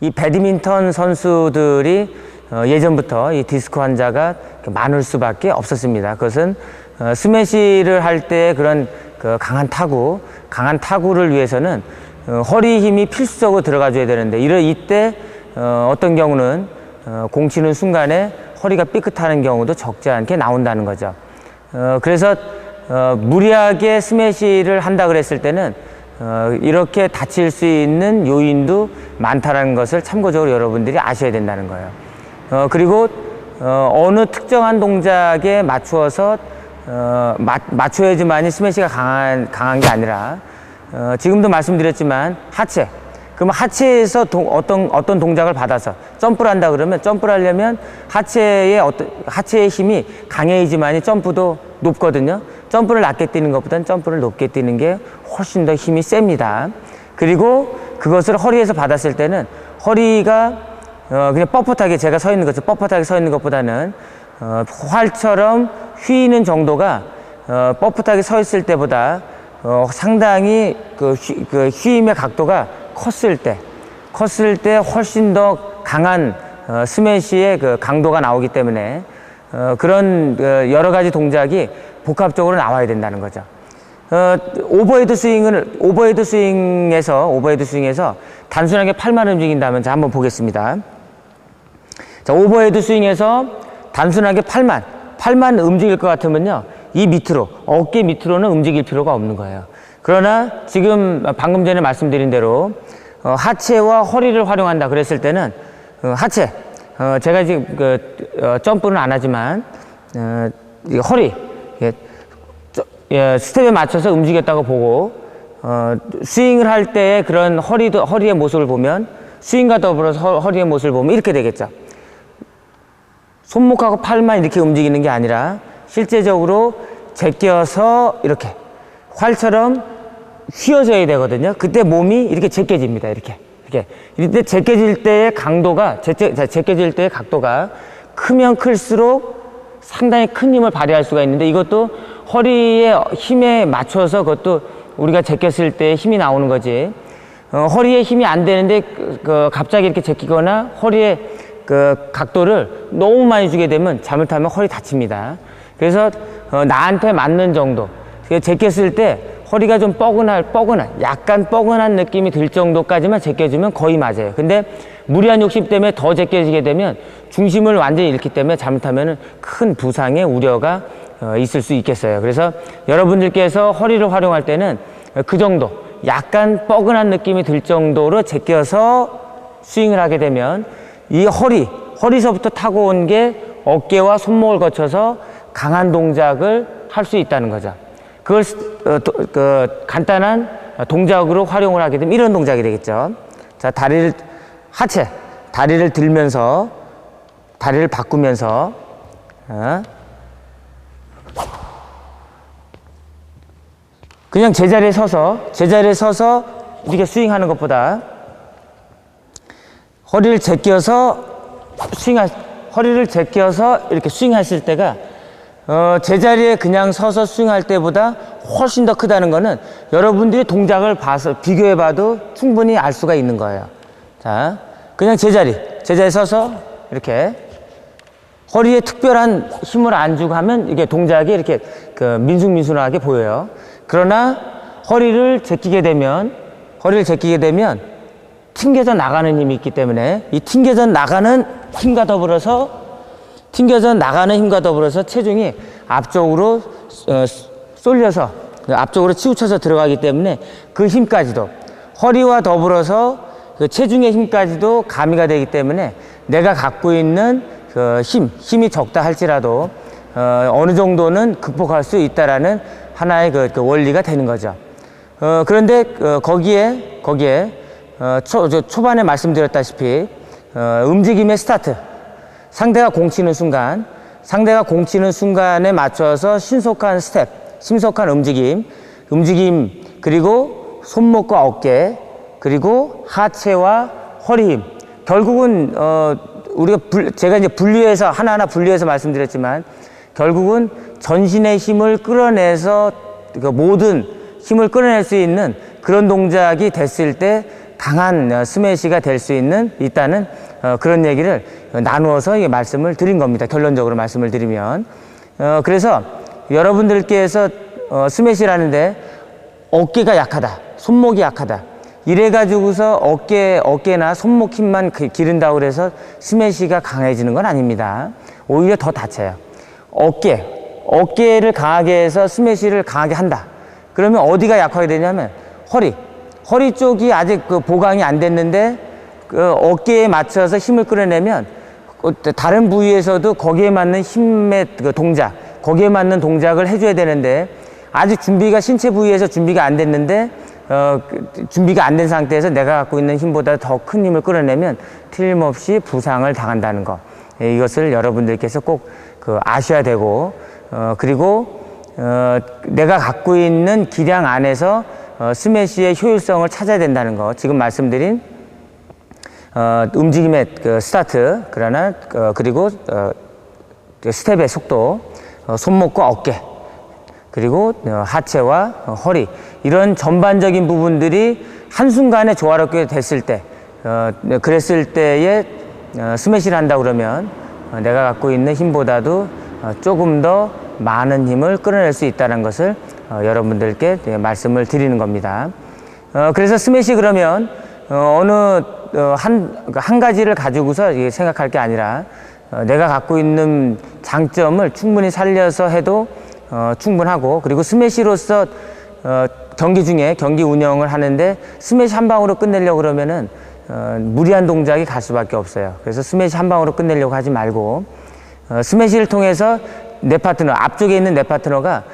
이 배드민턴 선수들이 예전부터 이 디스크 환자가 많을 수밖에 없었습니다. 그것은 스매시를 할 때 그런 그 강한 타구를 위해서는 허리 힘이 필수적으로 들어가줘야 되는데 이때 어떤 경우는 공 치는 순간에 허리가 삐끗하는 경우도 적지 않게 나온다는 거죠. 그래서 무리하게 스매시를 한다 그랬을 때는 이렇게 다칠 수 있는 요인도 많다는 것을 참고적으로 여러분들이 아셔야 된다는 거예요. 그리고 어느 특정한 동작에 맞추어서 맞춰야지만이 스매시가 강한 게 아니라 지금도 말씀드렸지만 하체. 그러면 하체에서 어떤 동작을 받아서 점프를 한다 그러면 점프를 하려면 하체의 힘이 강해야지만이 점프도 높거든요. 점프를 낮게 뛰는 것보다는 점프를 높게 뛰는 게 훨씬 더 힘이 셉니다. 그리고 그것을 허리에서 받았을 때는 허리가 그냥 뻣뻣하게 제가 서 있는 것처럼 뻣뻣하게 서 있는 것보다는 활처럼 휘는 정도가 뻣뻣하게 서 있을 때보다 상당히 그 휘임의 각도가 컸을 때 훨씬 더 강한 스매시의 그 강도가 나오기 때문에 그런 여러 가지 동작이 복합적으로 나와야 된다는 거죠. 오버헤드 스윙에서 단순하게 팔만 움직인다면 자 한번 보겠습니다. 자, 오버헤드 스윙에서 단순하게 팔만 움직일 것 같으면요, 이 밑으로, 어깨 밑으로는 움직일 필요가 없는 거예요. 그러나 지금 방금 전에 말씀드린 대로 하체와 허리를 활용한다 그랬을 때는 하체, 제가 지금 점프는 안 하지만 허리, 스텝에 맞춰서 움직였다고 보고 스윙을 할 때의 그런 허리의 모습을 보면, 스윙과 더불어서 허리의 모습을 보면 이렇게 되겠죠. 손목하고 팔만 이렇게 움직이는 게 아니라 실제적으로 제껴서 이렇게 활처럼 휘어져야 되거든요. 그때 몸이 이렇게 제껴집니다. 이때 제껴질 때의 제껴질 때의 각도가 크면 클수록 상당히 큰 힘을 발휘할 수가 있는데, 이것도 허리의 힘에 맞춰서 그것도 우리가 제꼈을 때 힘이 나오는 거지. 허리에 힘이 안 되는데 갑자기 이렇게 제끼거나 허리에 각도를 너무 많이 주게 되면 잘못하면 허리 다칩니다. 그래서 나한테 맞는 정도, 제꼈을 때 허리가 좀 약간 뻐근한 느낌이 들 정도까지만 제껴주면 거의 맞아요. 근데 무리한 욕심 때문에 더 제껴지게 되면 중심을 완전히 잃기 때문에 잘못하면 큰 부상의 우려가 있을 수 있겠어요. 그래서 여러분들께서 허리를 활용할 때는 그 정도, 약간 뻐근한 느낌이 들 정도로 제껴서 스윙을 하게 되면 이 허리서부터 타고 온 게 어깨와 손목을 거쳐서 강한 동작을 할 수 있다는 거죠. 그걸 간단한 동작으로 활용을 하게 되면 이런 동작이 되겠죠. 자, 다리를 들면서, 다리를 바꾸면서, 그냥 제자리에 서서 이렇게 스윙하는 것보다 허리를 제껴서 이렇게 스윙하실 때가 제자리에 그냥 서서 스윙할 때보다 훨씬 더 크다는 거는 여러분들이 동작을 비교해 봐도 충분히 알 수가 있는 거예요. 자, 그냥 제자리에 서서 이렇게 허리에 특별한 힘을 안 주고 하면 이게 동작이 이렇게 민숭민숭하게 보여요. 그러나 허리를 제끼게 되면 튕겨져 나가는 힘이 있기 때문에 이 튕겨져 나가는 힘과 더불어서 체중이 앞쪽으로 쏠려서 앞쪽으로 치우쳐서 들어가기 때문에 그 힘까지도, 허리와 더불어서 그 체중의 힘까지도 가미가 되기 때문에 내가 갖고 있는 힘이 적다 할지라도 어느 정도는 극복할 수 있다라는 하나의 그 원리가 되는 거죠. 그런데 거기에 초반에 말씀드렸다시피 움직임의 스타트, 상대가 공 치는 순간에 맞춰서 신속한 스텝, 신속한 움직임, 그리고 손목과 어깨, 그리고 하체와 허리 힘. 결국은 제가 이제 하나하나 분류해서 말씀드렸지만, 결국은 전신의 힘을 끌어내서 모든 힘을 끌어낼 수 있는 그런 동작이 됐을 때 강한 스매시가 될 수 있다는 그런 얘기를 나누어서 말씀을 드린 겁니다. 결론적으로 말씀을 드리면. 그래서 여러분들께서 스매시를 하는데 어깨가 약하다, 손목이 약하다, 이래가지고서 어깨나 손목 힘만 기른다고 그래서 스매시가 강해지는 건 아닙니다. 오히려 더 다쳐요. 어깨를 강하게 해서 스매시를 강하게 한다. 그러면 어디가 약하게 되냐면 허리 쪽이 아직 보강이 안 됐는데 어깨에 맞춰서 힘을 끌어내면 다른 부위에서도 거기에 맞는 힘의 동작, 거기에 맞는 동작을 해줘야 되는데 아직 신체 부위에서 준비가 안 됐는데 준비가 안 된 상태에서 내가 갖고 있는 힘보다 더 큰 힘을 끌어내면 틀림없이 부상을 당한다는 것. 이것을 여러분들께서 꼭 아셔야 되고, 그리고 내가 갖고 있는 기량 안에서 스매시의 효율성을 찾아야 된다는 것. 지금 말씀드린 움직임의 스타트, 그리고 스텝의 속도, 손목과 어깨, 그리고 하체와 허리, 이런 전반적인 부분들이 한순간에 조화롭게 됐을 때, 그랬을 때에 스매시를 한다 그러면 내가 갖고 있는 힘보다도 조금 더 많은 힘을 끌어낼 수 있다는 것을 여러분들께 말씀을 드리는 겁니다. 그래서 스매시 그러면 한 가지를 가지고서 생각할 게 아니라 내가 갖고 있는 장점을 충분히 살려서 해도 충분하고, 그리고 스매시로서 경기 중에 경기 운영을 하는데 스매시 한 방으로 끝내려고 그러면은 무리한 동작이 갈 수밖에 없어요. 그래서 스매시 한 방으로 끝내려고 하지 말고 스매시를 통해서 내 파트너, 앞쪽에 있는 내 파트너가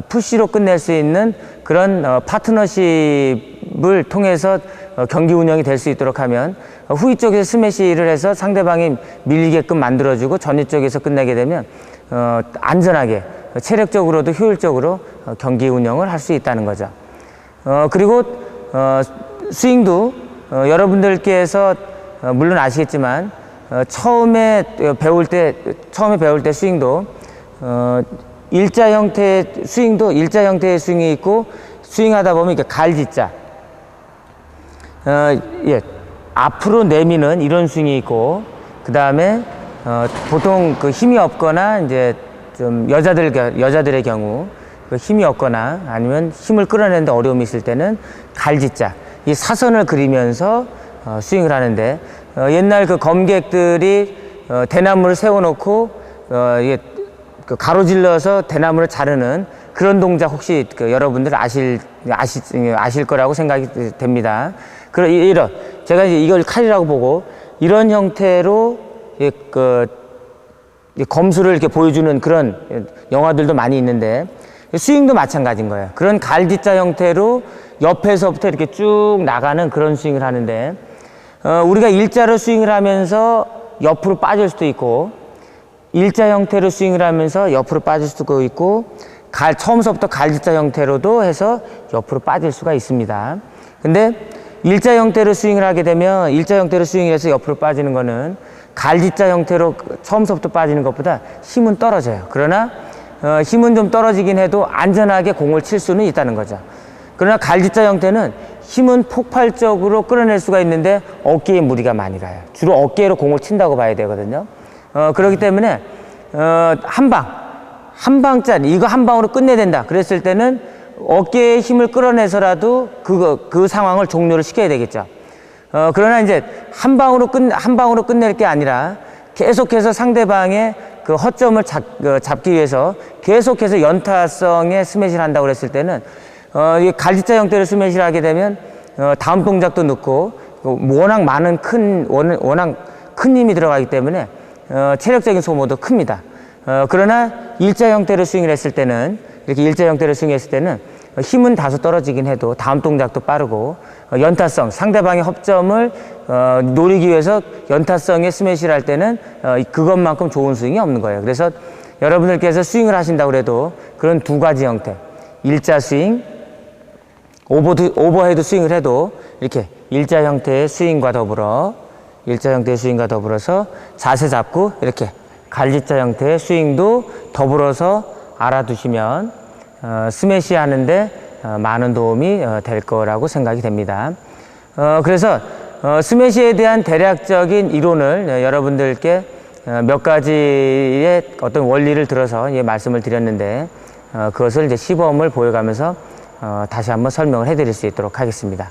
푸시로 끝낼 수 있는 그런 파트너십을 통해서 경기 운영이 될 수 있도록 하면 후위 쪽에서 스매시를 해서 상대방이 밀리게끔 만들어주고 전위 쪽에서 끝내게 되면 안전하게, 체력적으로도 효율적으로 경기 운영을 할 수 있다는 거죠. 그리고 스윙도 여러분들께서 물론 아시겠지만 처음에 배울 때 스윙도 일자 형태의 스윙이 있고, 스윙하다 보면 이렇게 갈짓자, 앞으로 내미는 이런 스윙이 있고, 그 다음에 보통 힘이 없거나 이제 좀 여자들의 경우 힘이 없거나 아니면 힘을 끌어내는데 어려움이 있을 때는 갈짓자, 이 사선을 그리면서 스윙을 하는데, 옛날 검객들이 대나무를 세워놓고 가로질러서 대나무를 자르는 그런 동작 혹시 여러분들 아실 거라고 생각이 됩니다. 제가 이제 이걸 칼이라고 보고 이런 형태로 검수를 이렇게 보여주는 그런 영화들도 많이 있는데, 스윙도 마찬가지인 거예요. 그런 갈짓자 형태로 옆에서부터 이렇게 쭉 나가는 그런 스윙을 하는데, 우리가 일자로 스윙을 하면서 옆으로 빠질 수도 있고, 일자 형태로 스윙을 하면서 옆으로 빠질 수도 있고, 처음서부터 갈짓자 형태로도 해서 옆으로 빠질 수가 있습니다. 근데 일자 형태로 스윙을 하게 되면, 일자 형태로 스윙을 해서 옆으로 빠지는 거는 갈짓자 형태로 처음서부터 빠지는 것보다 힘은 떨어져요. 그러나 힘은 좀 떨어지긴 해도 안전하게 공을 칠 수는 있다는 거죠. 그러나 갈짓자 형태는 힘은 폭발적으로 끌어낼 수가 있는데 어깨에 무리가 많이 가요. 주로 어깨로 공을 친다고 봐야 되거든요. 그렇기 때문에 한 방짜리, 이거 한 방으로 끝내야 된다 그랬을 때는 어깨에 힘을 끌어내서라도 그 상황을 종료를 시켜야 되겠죠. 그러나 이제 한 방으로 끝낼 게 아니라 계속해서 상대방의 그 허점을 잡기 위해서 계속해서 연타성의 스매시를 한다고 그랬을 때는 이 갈짓자 형태로 스매시를 하게 되면 다음 동작도 넣고 워낙 큰 힘이 들어가기 때문에 체력적인 소모도 큽니다. 그러나 일자 형태로 스윙을 했을 때는, 이렇게 일자 형태로 스윙했을 때는 힘은 다소 떨어지긴 해도 다음 동작도 빠르고, 연타성, 상대방의 허점을 노리기 위해서 연타성의 스매시를 할 때는 그것만큼 좋은 스윙이 없는 거예요. 그래서 여러분들께서 스윙을 하신다고 해도 그런 두 가지 형태, 일자 스윙, 오버헤드 스윙을 해도 이렇게 일자 형태의 스윙과 더불어서 자세 잡고 이렇게 갈짓자 형태의 스윙도 더불어서 알아두시면 스매시 하는데 많은 도움이 될 거라고 생각이 됩니다. 그래서 스매시에 대한 대략적인 이론을 여러분들께 몇 가지의 어떤 원리를 들어서 말씀을 드렸는데, 그것을 이제 시범을 보여가면서 다시 한번 설명을 해드릴 수 있도록 하겠습니다.